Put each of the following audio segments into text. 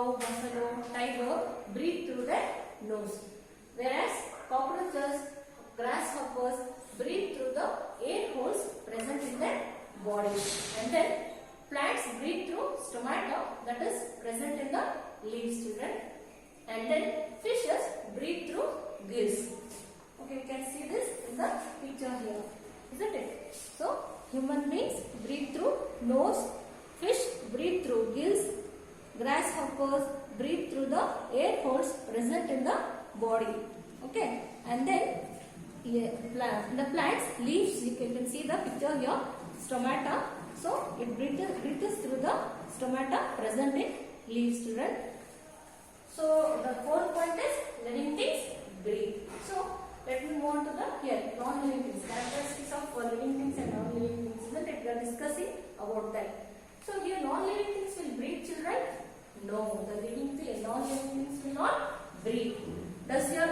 cow, buffalo, tiger breathe through their nose. Whereas cockroaches, grasshoppers breathe through the air holes present in their body. And then plants breathe through stomata that is present in the leaves, children. And then fishes breathe through gills. Okay, you can see this in the picture here, isn't it? So, human beings breathe through nose, fish breathe through gills, grasshoppers breathe through the air holes present in the body. Okay, and then the plants leaves, you can see the picture here, stomata. So, it breathes through the stomata present in leaves, children. So, the fourth point is living things breathe. So, let me move on to the here non-living things, characteristics of living things and non-living things, isn't it? We are discussing about that. So, here non-living things will breathe, children? No, the living things, non-living things will not breathe. Does your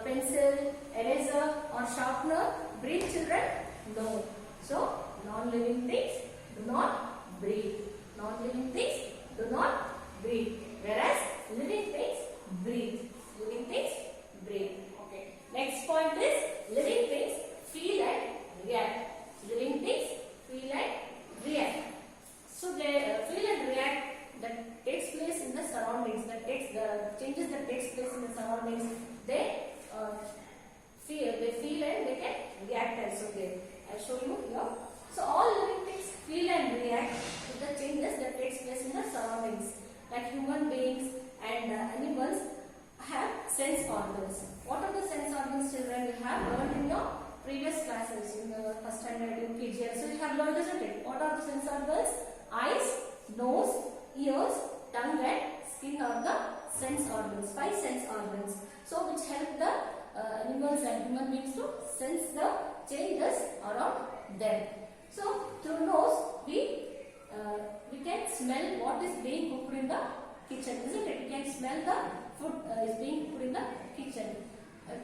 pencil, eraser or sharpener breathe, children? No. So, non-living things do not breathe. Non-living things do not breathe. Whereas living things breathe. Living things breathe. Okay. Next point is living things feel and react. Living things feel and react. So they feel and react that takes place in the surroundings. That takes the changes that takes place in the surroundings. They feel and they can react also. I'll show you here. So all living things feel and react to the changes that takes place in the surroundings. Like human beings and animals have sense organs. What are the sense organs, children? You have learned in your previous classes in the first standard UKG. So you have learned, isn't it? What are the sense organs? Eyes, nose, ears, tongue and skin are the sense organs. 5 sense organs. So which help the animals and human beings to sense the changes around them. So through nose we can smell what is being cooked in the kitchen, isn't it? We can smell the food is being cooked in the kitchen.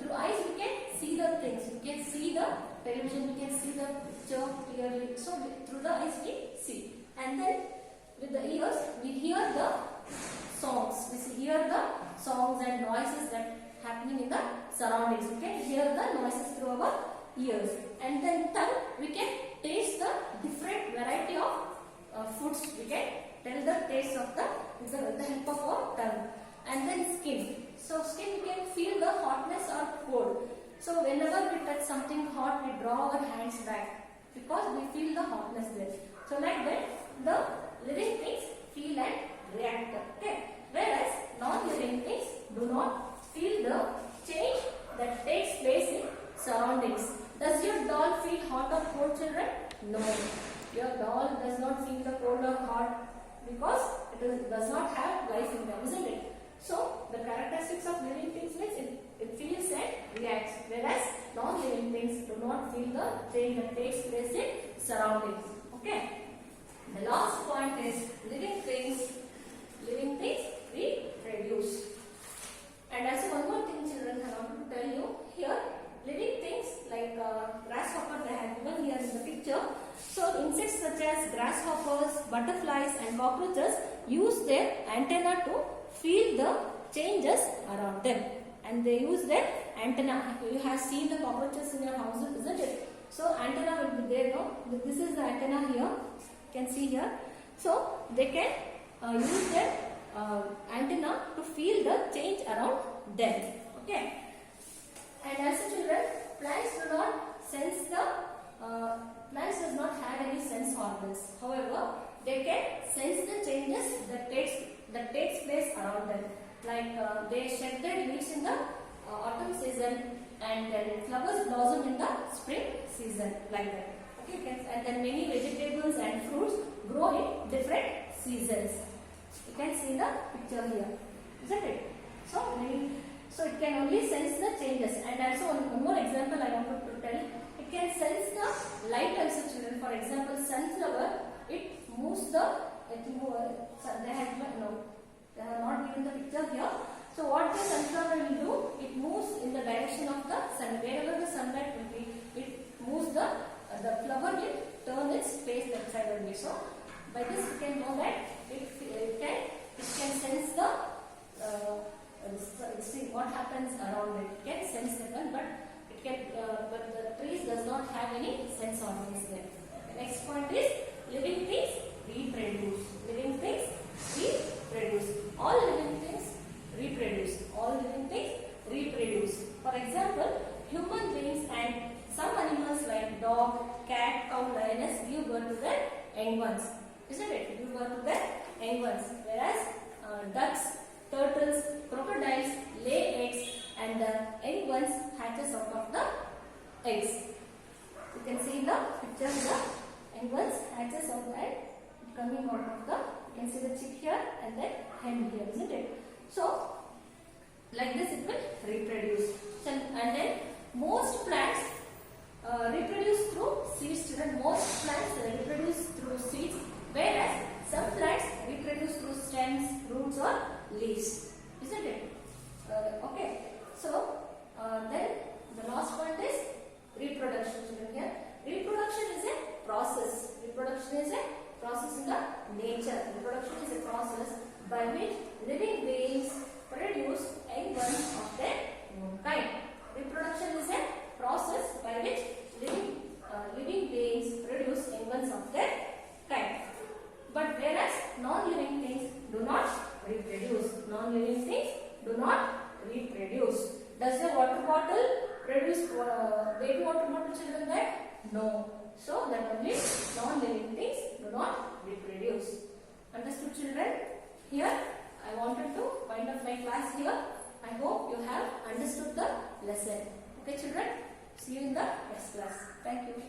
Through eyes we can see the things. We can see the television. We can see the picture clearly. So through the eyes we see. And then with the ears we hear the songs. We hear the songs and noises that happening in the surroundings. We can hear the noises through our ears. And then tongue, we can taste the different variety of foods. We can tell the taste of with the help of our tongue. And then skin. So skin, we can feel the hotness or cold. So whenever we touch something hot, we draw our hands back because we feel the hotness there. So like that, the living things feel and react. Okay. Whereas non-living things do not feel the change that takes place in surroundings. Does your doll feel hot or cold, children? No. Your doll does not feel the cold or hot because it does not have life in them, isn't it? So, the characteristics of living things means it feels and reacts, whereas non-living things do not feel the change that takes place in surroundings. Okay. The last point is living things reproduce. And also one more thing, children, I want to tell you here. Living things like grasshopper, they have given here in the picture. So insects such as grasshoppers, butterflies and cockroaches use their antenna to feel the changes around them. And they use their antenna. You have seen the cockroaches in your house, isn't it? So antenna will be there, no? This is the antenna here. You can see here. So they can use their antenna to feel the change around them. Okay. And also, children, plants do not sense plants does not have any sense organs. However, they can sense the changes that takes place around them. Like they shed their leaves in the autumn season, and then flowers blossom in the spring season, like that. Okay, and then many vegetables and fruits grow in different seasons. You can see the picture here, isn't it? So it can only sense the changes. And also one more example I wanted to tell. It can sense the light also, children. For example, sunflower, it moves they have not given the picture here. So what the sunflower will do? It moves in the direction of the sun. Wherever the sunlight will be, it moves the flower will turn its face that side only. So by this we can know that it can It can sense the see what happens around it. It can sense the one, but it can but the trees does not have any sense organs there. The next point is living things reproduce. Living things reproduce. All living things reproduce. All living things reproduce. For example, human beings and some animals like dog, cat, cow, lioness give birth to their young ones. Isn't it? Give birth to their young ones. Whereas ducks, turtles, crocodiles lay eggs and the young ones hatches out of the eggs. You can see in the picture the young ones hatches out and coming out of the, you can see the chick here and then hen here, isn't it? So, like this it will reproduce. So, and then most plants reproduce through seeds. Children, most plants reproduce through seeds, whereas some plants reproduce through stems, roots or leaves. Isn't it? Okay. So, then the last point is reproduction. Children, here reproduction is a process. Reproduction is a process in the nature. Reproduction is a process by which living beings produce young ones of their own kind. Reproduction is a process by which living beings produce young ones of their kind. But whereas non-living things do not reproduce. Non-living things do not reproduce. Does a water bottle produce baby water bottle, children, there? No. So that only non-living things do not reproduce. Understood, children? Here I wanted to wind up my class here. I hope you have understood the lesson. Okay, children? See you in the next class. Thank you.